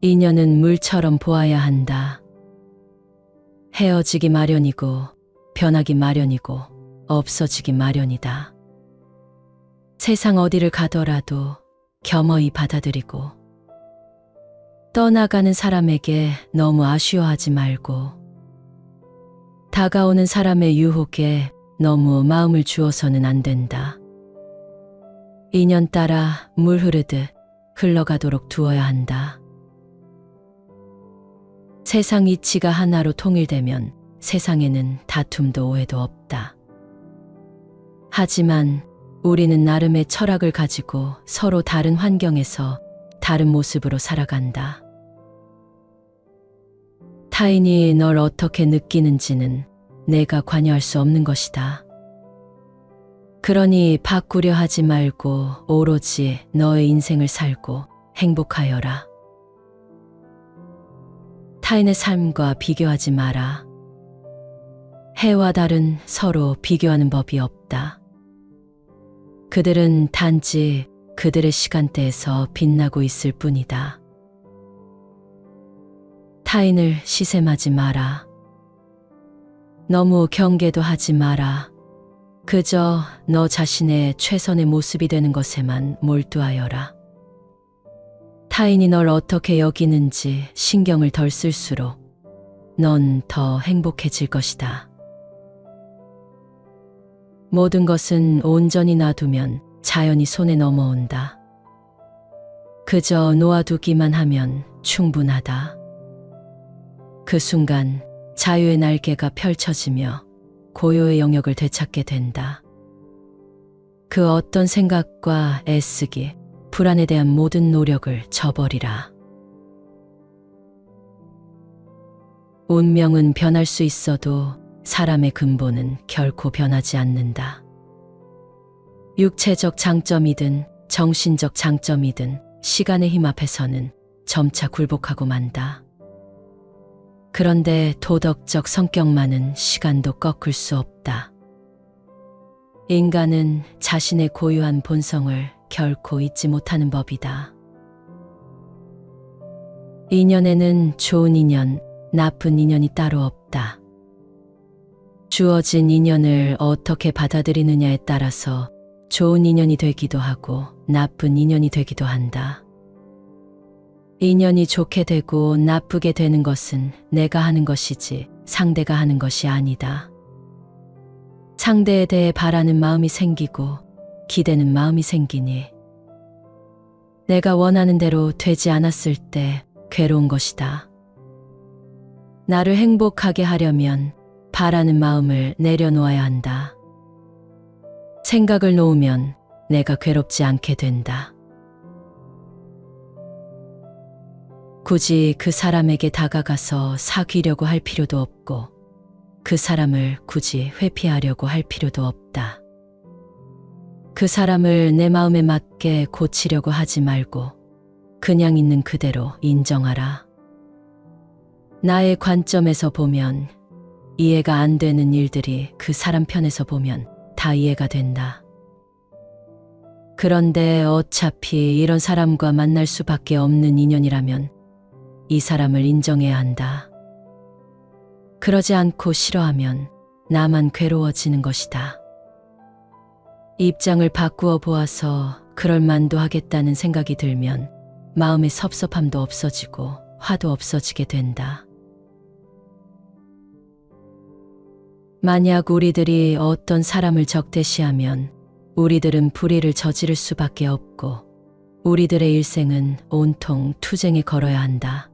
인연은 물처럼 보아야 한다. 헤어지기 마련이고 변하기 마련이고 없어지기 마련이다. 세상 어디를 가더라도 겸허히 받아들이고 떠나가는 사람에게 너무 아쉬워하지 말고 다가오는 사람의 유혹에 너무 마음을 주어서는 안 된다. 인연 따라 물 흐르듯 흘러가도록 두어야 한다. 세상 이치가 하나로 통일되면 세상에는 다툼도 오해도 없다. 하지만 우리는 나름의 철학을 가지고 서로 다른 환경에서 다른 모습으로 살아간다. 타인이 널 어떻게 느끼는지는 내가 관여할 수 없는 것이다. 그러니 바꾸려 하지 말고 오로지 너의 인생을 살고 행복하여라. 타인의 삶과 비교하지 마라. 해와 달은 서로 비교하는 법이 없다. 그들은 단지 그들의 시간대에서 빛나고 있을 뿐이다. 타인을 시샘하지 마라. 너무 경계도 하지 마라. 그저 너 자신의 최선의 모습이 되는 것에만 몰두하여라. 타인이 널 어떻게 여기는지 신경을 덜 쓸수록 넌 더 행복해질 것이다. 모든 것은 온전히 놔두면 자연히 손에 넘어온다. 그저 놓아두기만 하면 충분하다. 그 순간 자유의 날개가 펼쳐지며 고요의 영역을 되찾게 된다. 그 어떤 생각과 애쓰기, 불안에 대한 모든 노력을 저버리라. 운명은 변할 수 있어도 사람의 근본은 결코 변하지 않는다. 육체적 장점이든 정신적 장점이든 시간의 힘 앞에서는 점차 굴복하고 만다. 그런데 도덕적 성격만은 시간도 꺾을 수 없다. 인간은 자신의 고유한 본성을 결코 잊지 못하는 법이다. 인연에는 좋은 인연, 나쁜 인연이 따로 없다. 주어진 인연을 어떻게 받아들이느냐에 따라서 좋은 인연이 되기도 하고 나쁜 인연이 되기도 한다. 인연이 좋게 되고 나쁘게 되는 것은 내가 하는 것이지 상대가 하는 것이 아니다. 상대에 대해 바라는 마음이 생기고 기대는 마음이 생기니 내가 원하는 대로 되지 않았을 때 괴로운 것이다. 나를 행복하게 하려면 바라는 마음을 내려놓아야 한다. 생각을 놓으면 내가 괴롭지 않게 된다. 굳이 그 사람에게 다가가서 사귀려고 할 필요도 없고 그 사람을 굳이 회피하려고 할 필요도 없다. 그 사람을 내 마음에 맞게 고치려고 하지 말고 그냥 있는 그대로 인정하라. 나의 관점에서 보면 이해가 안 되는 일들이 그 사람 편에서 보면 다 이해가 된다. 그런데 어차피 이런 사람과 만날 수밖에 없는 인연이라면 이 사람을 인정해야 한다. 그러지 않고 싫어하면 나만 괴로워지는 것이다. 입장을 바꾸어 보아서 그럴 만도 하겠다는 생각이 들면 마음의 섭섭함도 없어지고 화도 없어지게 된다. 만약 우리들이 어떤 사람을 적대시하면 우리들은 불의를 저지를 수밖에 없고 우리들의 일생은 온통 투쟁에 걸어야 한다.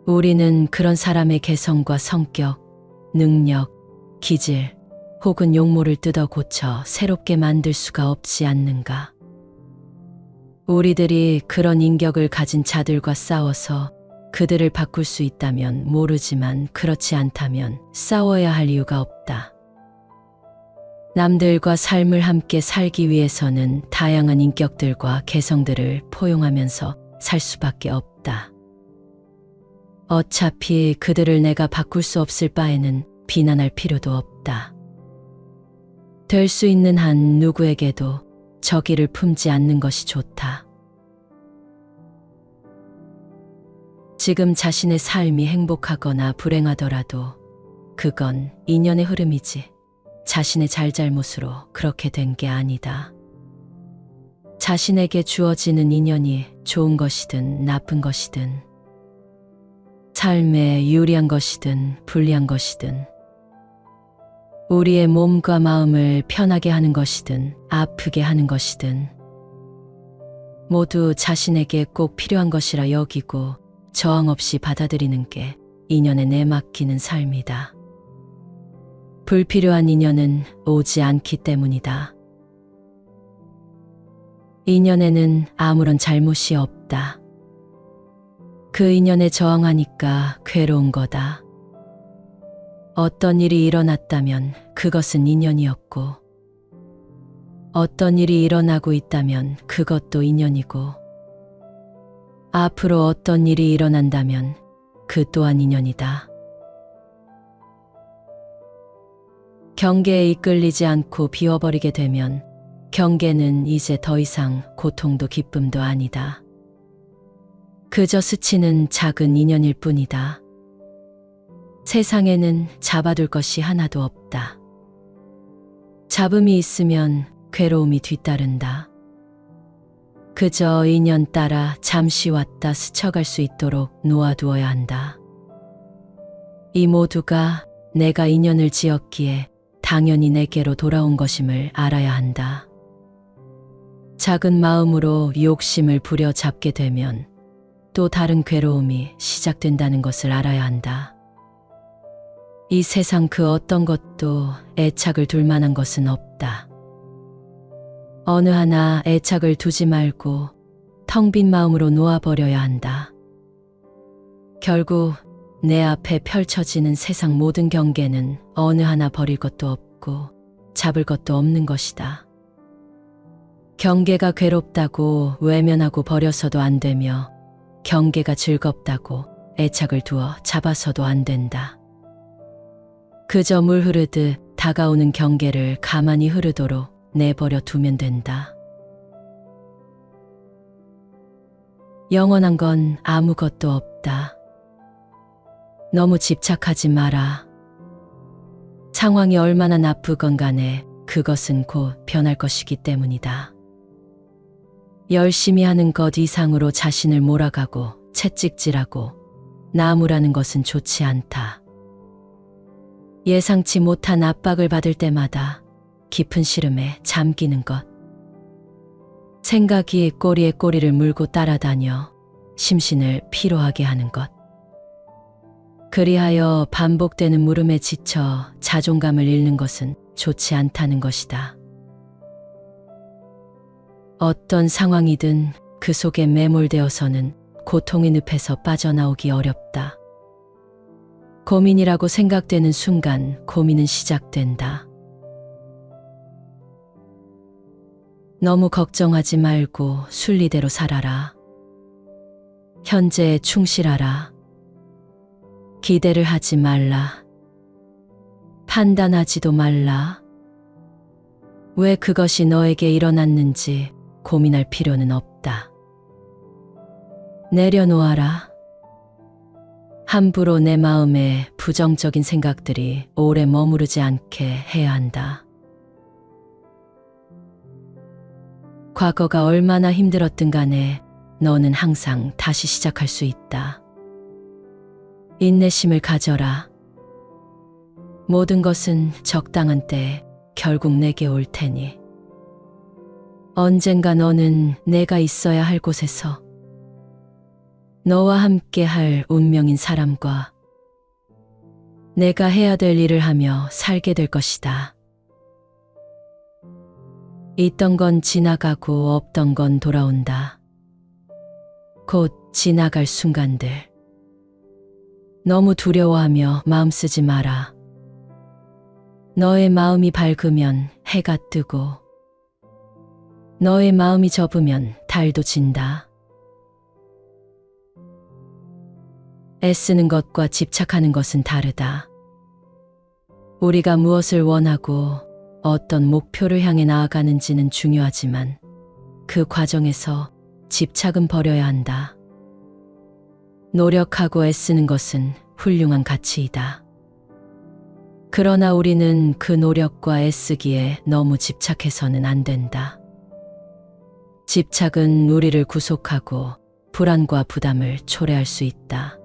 우리는 그런 사람의 개성과 성격, 능력, 기질 혹은 용모를 뜯어 고쳐 새롭게 만들 수가 없지 않는가. 우리들이 그런 인격을 가진 자들과 싸워서 그들을 바꿀 수 있다면 모르지만 그렇지 않다면 싸워야 할 이유가 없다. 남들과 삶을 함께 살기 위해서는 다양한 인격들과 개성들을 포용하면서 살 수밖에 없다. 어차피 그들을 내가 바꿀 수 없을 바에는 비난할 필요도 없다. 될 수 있는 한 누구에게도 저기를 품지 않는 것이 좋다. 지금 자신의 삶이 행복하거나 불행하더라도 그건 인연의 흐름이지 자신의 잘잘못으로 그렇게 된 게 아니다. 자신에게 주어지는 인연이 좋은 것이든 나쁜 것이든 삶에 유리한 것이든 불리한 것이든 우리의 몸과 마음을 편하게 하는 것이든 아프게 하는 것이든 모두 자신에게 꼭 필요한 것이라 여기고 저항 없이 받아들이는 게 인연에 내맡기는 삶이다. 불필요한 인연은 오지 않기 때문이다. 인연에는 아무런 잘못이 없다. 그 인연에 저항하니까 괴로운 거다. 어떤 일이 일어났다면 그것은 인연이었고, 어떤 일이 일어나고 있다면 그것도 인연이고, 앞으로 어떤 일이 일어난다면 그 또한 인연이다. 경계에 이끌리지 않고 비워버리게 되면 경계는 이제 더 이상 고통도 기쁨도 아니다. 그저 스치는 작은 인연일 뿐이다. 세상에는 잡아둘 것이 하나도 없다. 잡음이 있으면 괴로움이 뒤따른다. 그저 인연 따라 잠시 왔다 스쳐갈 수 있도록 놓아두어야 한다. 이 모두가 내가 인연을 지었기에 당연히 내게로 돌아온 것임을 알아야 한다. 작은 마음으로 욕심을 부려잡게 되면 또 다른 괴로움이 시작된다는 것을 알아야 한다. 이 세상 그 어떤 것도 애착을 둘 만한 것은 없다. 어느 하나 애착을 두지 말고 텅 빈 마음으로 놓아버려야 한다. 결국 내 앞에 펼쳐지는 세상 모든 경계는 어느 하나 버릴 것도 없고 잡을 것도 없는 것이다. 경계가 괴롭다고 외면하고 버려서도 안 되며 경계가 즐겁다고 애착을 두어 잡아서도 안 된다. 그저 물 흐르듯 다가오는 경계를 가만히 흐르도록 내버려 두면 된다. 영원한 건 아무것도 없다. 너무 집착하지 마라. 상황이 얼마나 나쁘건 간에 그것은 곧 변할 것이기 때문이다. 열심히 하는 것 이상으로 자신을 몰아가고 채찍질하고 나무라는 것은 좋지 않다. 예상치 못한 압박을 받을 때마다 깊은 시름에 잠기는 것. 생각이 꼬리에 꼬리를 물고 따라다녀 심신을 피로하게 하는 것. 그리하여 반복되는 물음에 지쳐 자존감을 잃는 것은 좋지 않다는 것이다. 어떤 상황이든 그 속에 매몰되어서는 고통의 늪에서 빠져나오기 어렵다. 고민이라고 생각되는 순간 고민은 시작된다. 너무 걱정하지 말고 순리대로 살아라. 현재에 충실하라. 기대를 하지 말라. 판단하지도 말라. 왜 그것이 너에게 일어났는지 고민할 필요는 없다. 내려놓아라. 함부로 내 마음에 부정적인 생각들이 오래 머무르지 않게 해야 한다. 과거가 얼마나 힘들었든 간에 너는 항상 다시 시작할 수 있다. 인내심을 가져라. 모든 것은 적당한 때에 결국 내게 올 테니 언젠가 너는 내가 있어야 할 곳에서 너와 함께 할 운명인 사람과 내가 해야 될 일을 하며 살게 될 것이다. 있던 건 지나가고 없던 건 돌아온다. 곧 지나갈 순간들. 너무 두려워하며 마음 쓰지 마라. 너의 마음이 밝으면 해가 뜨고 너의 마음이 접으면 달도 진다. 애쓰는 것과 집착하는 것은 다르다. 우리가 무엇을 원하고 어떤 목표를 향해 나아가는지는 중요하지만 그 과정에서 집착은 버려야 한다. 노력하고 애쓰는 것은 훌륭한 가치이다. 그러나 우리는 그 노력과 애쓰기에 너무 집착해서는 안 된다. 집착은 우리를 구속하고 불안과 부담을 초래할 수 있다.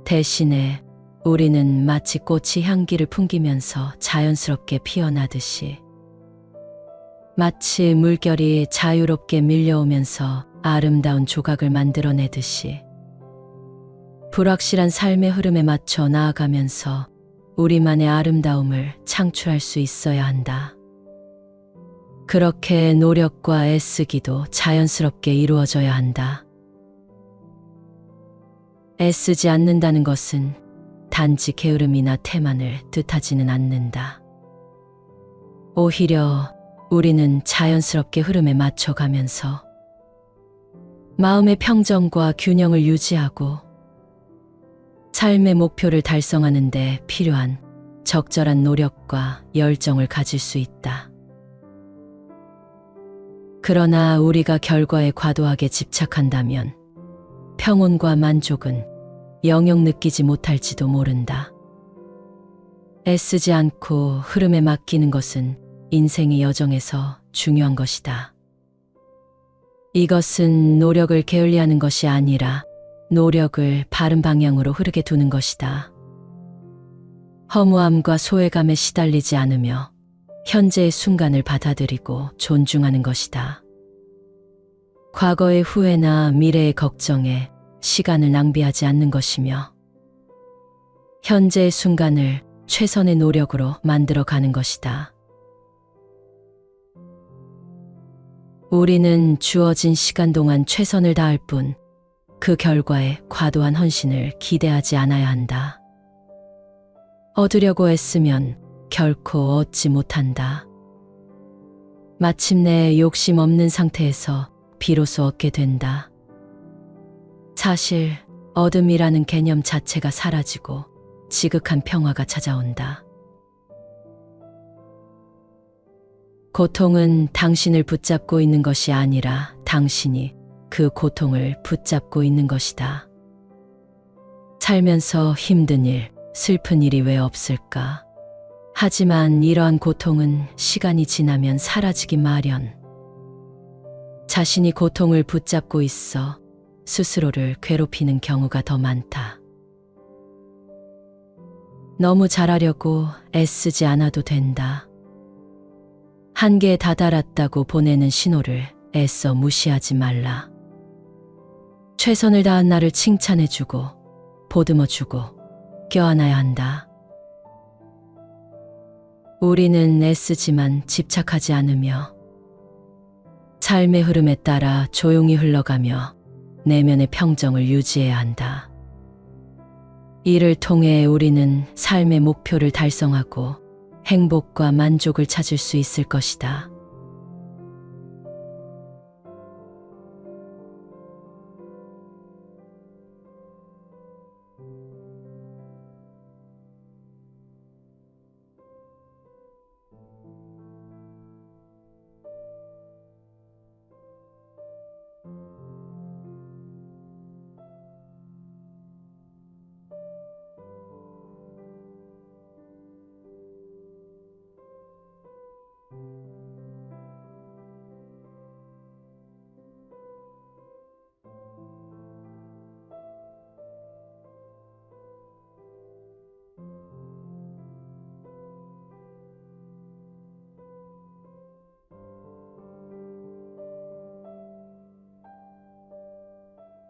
대신에 우리는 마치 꽃이 향기를 풍기면서 자연스럽게 피어나듯이, 마치 물결이 자유롭게 밀려오면서 아름다운 조각을 만들어내듯이 불확실한 삶의 흐름에 맞춰 나아가면서 우리만의 아름다움을 창출할 수 있어야 한다. 그렇게 노력과 애쓰기도 자연스럽게 이루어져야 한다. 애쓰지 않는다는 것은 단지 게으름이나 태만을 뜻하지는 않는다. 오히려 우리는 자연스럽게 흐름에 맞춰가면서 마음의 평정과 균형을 유지하고 삶의 목표를 달성하는 데 필요한 적절한 노력과 열정을 가질 수 있다. 그러나 우리가 결과에 과도하게 집착한다면 평온과 만족은 영영 느끼지 못할지도 모른다. 애쓰지 않고 흐름에 맡기는 것은 인생의 여정에서 중요한 것이다. 이것은 노력을 게을리하는 것이 아니라 노력을 바른 방향으로 흐르게 두는 것이다. 허무함과 소외감에 시달리지 않으며 현재의 순간을 받아들이고 존중하는 것이다. 과거의 후회나 미래의 걱정에 시간을 낭비하지 않는 것이며 현재의 순간을 최선의 노력으로 만들어가는 것이다. 우리는 주어진 시간 동안 최선을 다할 뿐 그 결과에 과도한 헌신을 기대하지 않아야 한다. 얻으려고 애쓰면 결코 얻지 못한다. 마침내 욕심 없는 상태에서 비로소 얻게 된다. 사실 얻음이라는 개념 자체가 사라지고 지극한 평화가 찾아온다. 고통은 당신을 붙잡고 있는 것이 아니라 당신이 그 고통을 붙잡고 있는 것이다. 살면서 힘든 일, 슬픈 일이 왜 없을까? 하지만 이러한 고통은 시간이 지나면 사라지기 마련. 자신이 고통을 붙잡고 있어 스스로를 괴롭히는 경우가 더 많다. 너무 잘하려고 애쓰지 않아도 된다. 한계에 다다랐다고 보내는 신호를 애써 무시하지 말라. 최선을 다한 나를 칭찬해주고 보듬어주고 껴안아야 한다. 우리는 애쓰지만 집착하지 않으며 삶의 흐름에 따라 조용히 흘러가며 내면의 평정을 유지해야 한다. 이를 통해 우리는 삶의 목표를 달성하고 행복과 만족을 찾을 수 있을 것이다.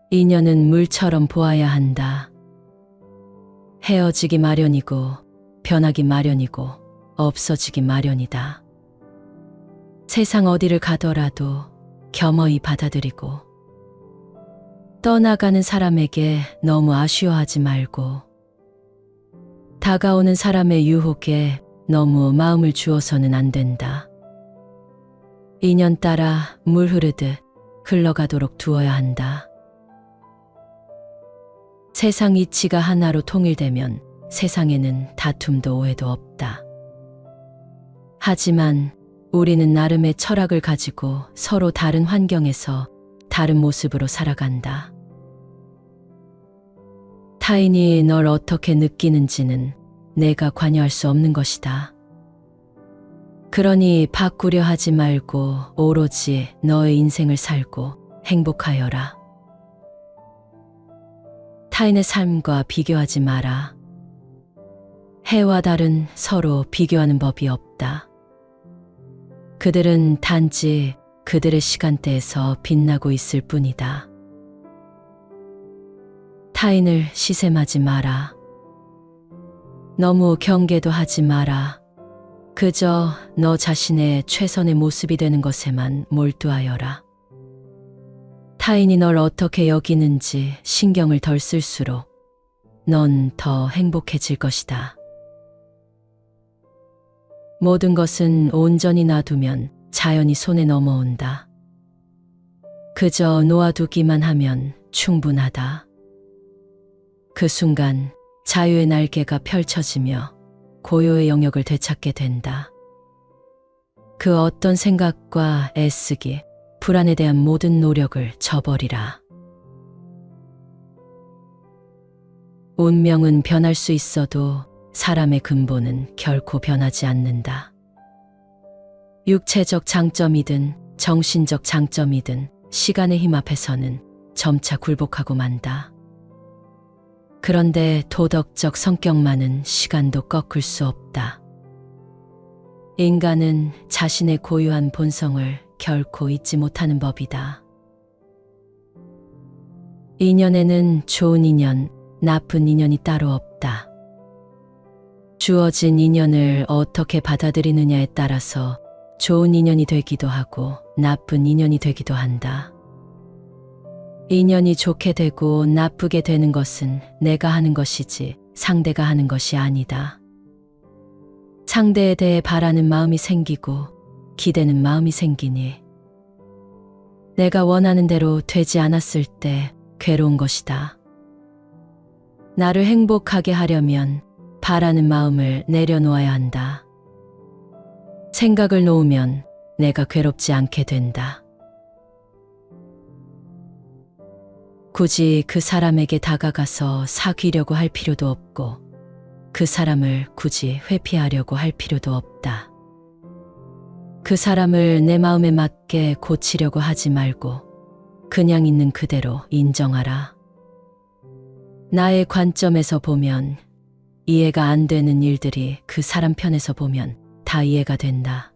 인연은 물처럼 보아야 한다. 헤어지기 마련이고 변하기 마련이고 없어지기 마련이다. 세상 어디를 가더라도 겸허히 받아들이고 떠나가는 사람에게 너무 아쉬워하지 말고 다가오는 사람의 유혹에 너무 마음을 주어서는 안 된다. 인연 따라 물 흐르듯 흘러가도록 두어야 한다. 세상 이치가 하나로 통일되면 세상에는 다툼도 오해도 없다. 하지만 우리는 나름의 철학을 가지고 서로 다른 환경에서 다른 모습으로 살아간다. 타인이 널 어떻게 느끼는지는 내가 관여할 수 없는 것이다. 그러니 바꾸려 하지 말고 오로지 너의 인생을 살고 행복하여라. 타인의 삶과 비교하지 마라. 해와 달은 서로 비교하는 법이 없다. 그들은 단지 그들의 시간대에서 빛나고 있을 뿐이다. 타인을 시샘하지 마라. 너무 경계도 하지 마라. 그저 너 자신의 최선의 모습이 되는 것에만 몰두하여라. 타인이 널 어떻게 여기는지 신경을 덜 쓸수록 넌 더 행복해질 것이다. 모든 것은 온전히 놔두면 자연히 손에 넘어온다. 그저 놓아두기만 하면 충분하다. 그 순간 자유의 날개가 펼쳐지며 고요의 영역을 되찾게 된다. 그 어떤 생각과 애쓰기, 불안에 대한 모든 노력을 저버리라. 운명은 변할 수 있어도 사람의 근본은 결코 변하지 않는다. 육체적 장점이든 정신적 장점이든 시간의 힘 앞에서는 점차 굴복하고 만다. 그런데 도덕적 성격만은 시간도 꺾을 수 없다. 인간은 자신의 고유한 본성을 결코 잊지 못하는 법이다. 인연에는 좋은 인연, 나쁜 인연이 따로 없다. 주어진 인연을 어떻게 받아들이느냐에 따라서 좋은 인연이 되기도 하고 나쁜 인연이 되기도 한다. 인연이 좋게 되고 나쁘게 되는 것은 내가 하는 것이지 상대가 하는 것이 아니다. 상대에 대해 바라는 마음이 생기고 기대는 마음이 생기니 내가 원하는 대로 되지 않았을 때 괴로운 것이다. 나를 행복하게 하려면 바라는 마음을 내려놓아야 한다. 생각을 놓으면 내가 괴롭지 않게 된다. 굳이 그 사람에게 다가가서 사귀려고 할 필요도 없고 그 사람을 굳이 회피하려고 할 필요도 없다. 그 사람을 내 마음에 맞게 고치려고 하지 말고 그냥 있는 그대로 인정하라. 나의 관점에서 보면 이해가 안 되는 일들이 그 사람 편에서 보면 다 이해가 된다.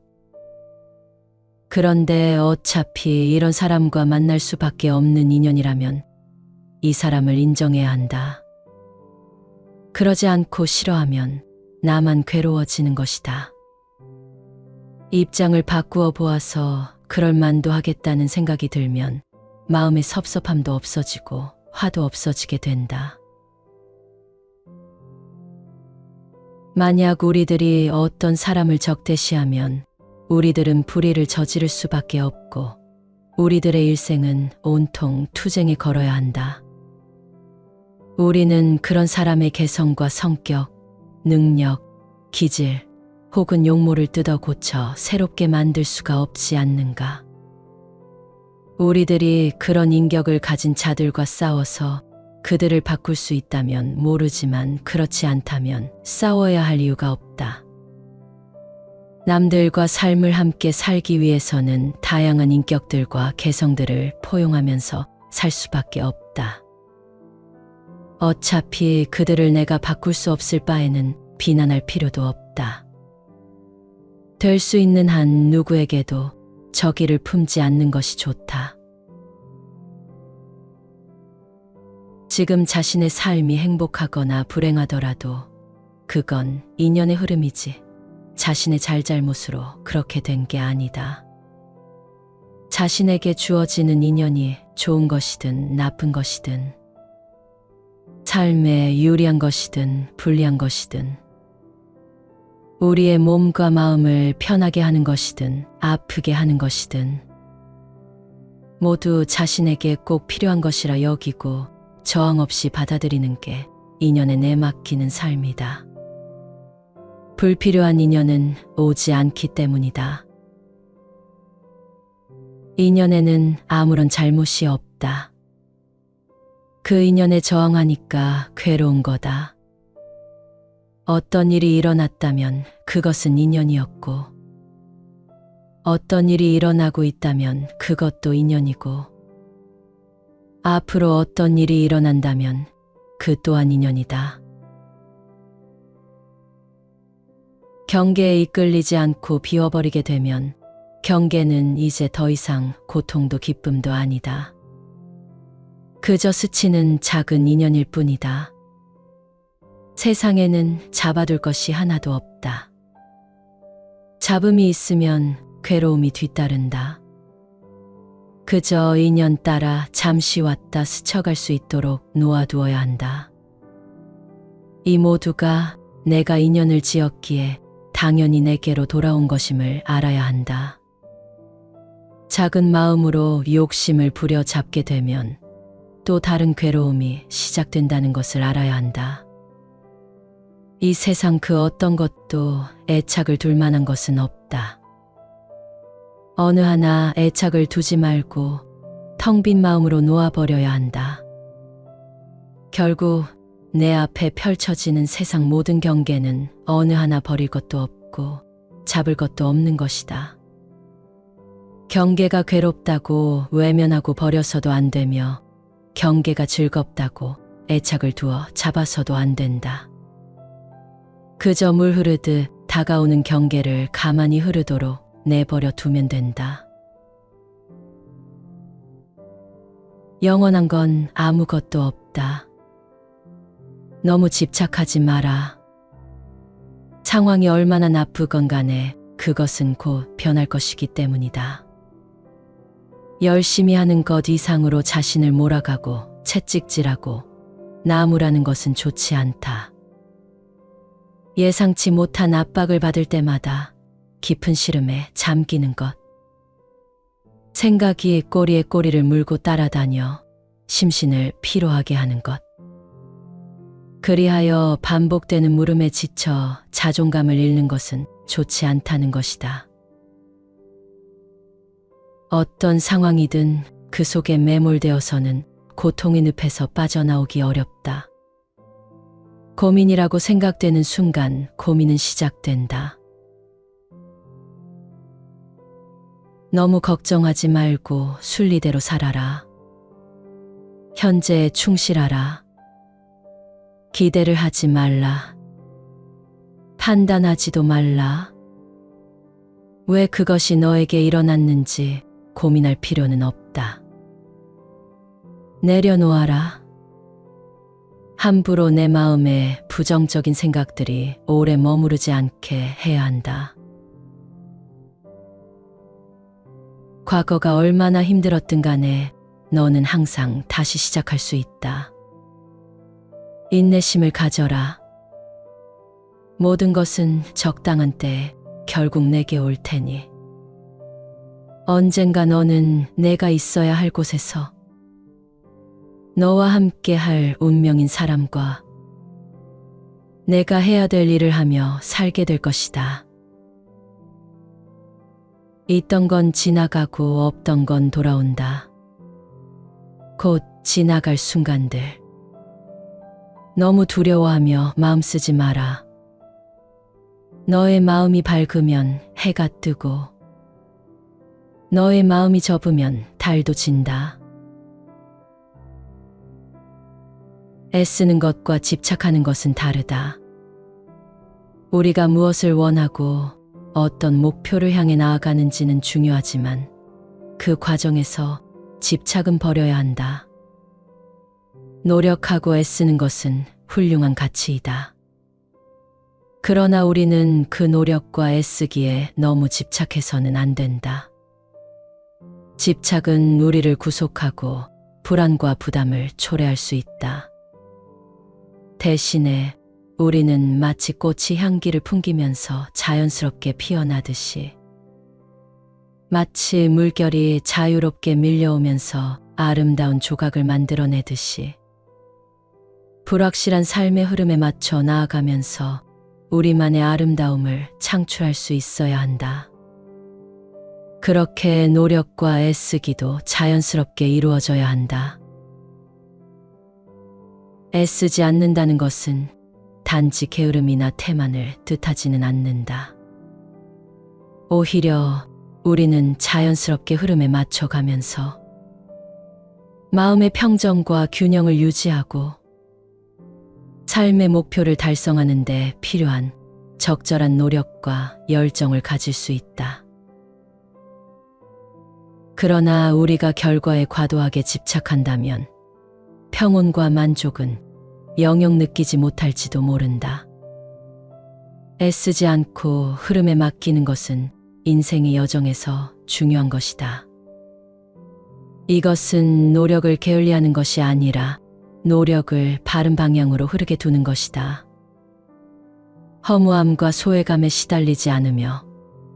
그런데 어차피 이런 사람과 만날 수밖에 없는 인연이라면 이 사람을 인정해야 한다. 그러지 않고 싫어하면 나만 괴로워지는 것이다. 입장을 바꾸어 보아서 그럴 만도 하겠다는 생각이 들면 마음의 섭섭함도 없어지고 화도 없어지게 된다. 만약 우리들이 어떤 사람을 적대시하면 우리들은 불의를 저지를 수밖에 없고 우리들의 일생은 온통 투쟁에 걸어야 한다. 우리는 그런 사람의 개성과 성격, 능력, 기질 혹은 용모를 뜯어 고쳐 새롭게 만들 수가 없지 않는가. 우리들이 그런 인격을 가진 자들과 싸워서 그들을 바꿀 수 있다면 모르지만 그렇지 않다면 싸워야 할 이유가 없다. 남들과 삶을 함께 살기 위해서는 다양한 인격들과 개성들을 포용하면서 살 수밖에 없다. 어차피 그들을 내가 바꿀 수 없을 바에는 비난할 필요도 없다. 될 수 있는 한 누구에게도 저기를 품지 않는 것이 좋다. 지금 자신의 삶이 행복하거나 불행하더라도 그건 인연의 흐름이지 자신의 잘잘못으로 그렇게 된 게 아니다. 자신에게 주어지는 인연이 좋은 것이든 나쁜 것이든 삶에 유리한 것이든 불리한 것이든 우리의 몸과 마음을 편하게 하는 것이든 아프게 하는 것이든 모두 자신에게 꼭 필요한 것이라 여기고 저항 없이 받아들이는 게 인연에 내맡기는 삶이다. 불필요한 인연은 오지 않기 때문이다. 인연에는 아무런 잘못이 없다. 그 인연에 저항하니까 괴로운 거다. 어떤 일이 일어났다면 그것은 인연이었고, 어떤 일이 일어나고 있다면 그것도 인연이고, 앞으로 어떤 일이 일어난다면 그 또한 인연이다. 경계에 이끌리지 않고 비워버리게 되면 경계는 이제 더 이상 고통도 기쁨도 아니다. 그저 스치는 작은 인연일 뿐이다. 세상에는 잡아둘 것이 하나도 없다. 잡음이 있으면 괴로움이 뒤따른다. 그저 인연 따라 잠시 왔다 스쳐갈 수 있도록 놓아두어야 한다. 이 모두가 내가 인연을 지었기에 당연히 내게로 돌아온 것임을 알아야 한다. 작은 마음으로 욕심을 부려잡게 되면 또 다른 괴로움이 시작된다는 것을 알아야 한다. 이 세상 그 어떤 것도 애착을 둘 만한 것은 없다. 어느 하나 애착을 두지 말고 텅 빈 마음으로 놓아버려야 한다. 결국 내 앞에 펼쳐지는 세상 모든 경계는 어느 하나 버릴 것도 없고 잡을 것도 없는 것이다. 경계가 괴롭다고 외면하고 버려서도 안 되며 경계가 즐겁다고 애착을 두어 잡아서도 안 된다. 그저 물 흐르듯 다가오는 경계를 가만히 흐르도록 내버려 두면 된다. 영원한 건 아무것도 없다. 너무 집착하지 마라. 상황이 얼마나 나쁘건 간에 그것은 곧 변할 것이기 때문이다. 열심히 하는 것 이상으로 자신을 몰아가고 채찍질하고 나무라는 것은 좋지 않다. 예상치 못한 압박을 받을 때마다 깊은 시름에 잠기는 것. 생각이 꼬리에 꼬리를 물고 따라다녀 심신을 피로하게 하는 것. 그리하여 반복되는 물음에 지쳐 자존감을 잃는 것은 좋지 않다는 것이다. 어떤 상황이든 그 속에 매몰되어서는 고통의 늪에서 빠져나오기 어렵다. 고민이라고 생각되는 순간 고민은 시작된다. 너무 걱정하지 말고 순리대로 살아라. 현재에 충실하라. 기대를 하지 말라. 판단하지도 말라. 왜 그것이 너에게 일어났는지 고민할 필요는 없다. 내려놓아라. 함부로 내 마음에 부정적인 생각들이 오래 머무르지 않게 해야 한다. 과거가 얼마나 힘들었든 간에 너는 항상 다시 시작할 수 있다. 인내심을 가져라. 모든 것은 적당한 때에 결국 내게 올 테니. 언젠가 너는 내가 있어야 할 곳에서 너와 함께 할 운명인 사람과 내가 해야 될 일을 하며 살게 될 것이다. 있던 건 지나가고 없던 건 돌아온다. 곧 지나갈 순간들. 너무 두려워하며 마음 쓰지 마라. 너의 마음이 밝으면 해가 뜨고 너의 마음이 접으면 달도 진다. 애쓰는 것과 집착하는 것은 다르다. 우리가 무엇을 원하고 어떤 목표를 향해 나아가는지는 중요하지만 그 과정에서 집착은 버려야 한다. 노력하고 애쓰는 것은 훌륭한 가치이다. 그러나 우리는 그 노력과 애쓰기에 너무 집착해서는 안 된다. 집착은 우리를 구속하고 불안과 부담을 초래할 수 있다. 대신에 우리는 마치 꽃이 향기를 풍기면서 자연스럽게 피어나듯이, 마치 물결이 자유롭게 밀려오면서 아름다운 조각을 만들어내듯이 불확실한 삶의 흐름에 맞춰 나아가면서 우리만의 아름다움을 창출할 수 있어야 한다. 그렇게 노력과 애쓰기도 자연스럽게 이루어져야 한다. 애쓰지 않는다는 것은 단지 게으름이나 태만을 뜻하지는 않는다. 오히려 우리는 자연스럽게 흐름에 맞춰가면서 마음의 평정과 균형을 유지하고 삶의 목표를 달성하는 데 필요한 적절한 노력과 열정을 가질 수 있다. 그러나 우리가 결과에 과도하게 집착한다면 평온과 만족은 영영 느끼지 못할지도 모른다. 애쓰지 않고 흐름에 맡기는 것은 인생의 여정에서 중요한 것이다. 이것은 노력을 게을리하는 것이 아니라 노력을 바른 방향으로 흐르게 두는 것이다. 허무함과 소외감에 시달리지 않으며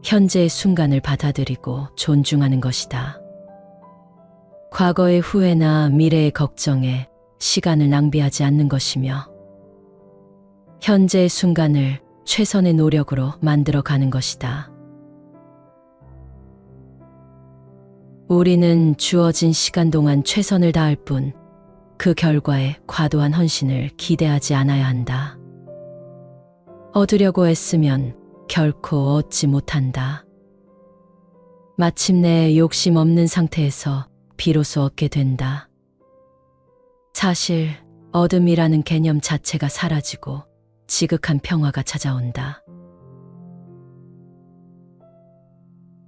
현재의 순간을 받아들이고 존중하는 것이다. 과거의 후회나 미래의 걱정에 시간을 낭비하지 않는 것이며 현재의 순간을 최선의 노력으로 만들어 가는 것이다. 우리는 주어진 시간 동안 최선을 다할 뿐 그 결과에 과도한 헌신을 기대하지 않아야 한다. 얻으려고 애쓰면 결코 얻지 못한다. 마침내 욕심 없는 상태에서 비로소 얻게 된다. 사실 얻음이라는 개념 자체가 사라지고 지극한 평화가 찾아온다.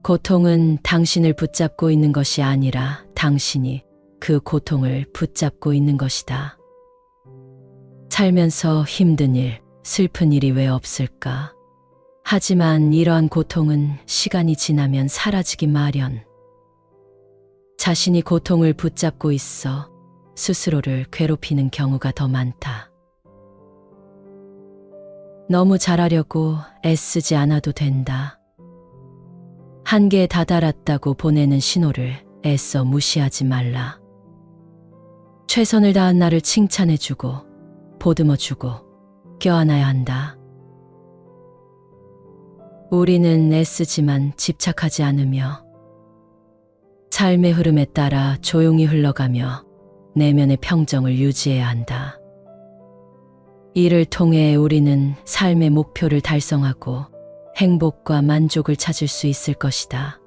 고통은 당신을 붙잡고 있는 것이 아니라 당신이 그 고통을 붙잡고 있는 것이다. 살면서 힘든 일, 슬픈 일이 왜 없을까? 하지만 이러한 고통은 시간이 지나면 사라지기 마련. 자신이 고통을 붙잡고 있어 스스로를 괴롭히는 경우가 더 많다. 너무 잘하려고 애쓰지 않아도 된다. 한계에 다다랐다고 보내는 신호를 애써 무시하지 말라. 최선을 다한 나를 칭찬해주고 보듬어주고 껴안아야 한다. 우리는 애쓰지만 집착하지 않으며 삶의 흐름에 따라 조용히 흘러가며 내면의 평정을 유지해야 한다. 이를 통해 우리는 삶의 목표를 달성하고 행복과 만족을 찾을 수 있을 것이다.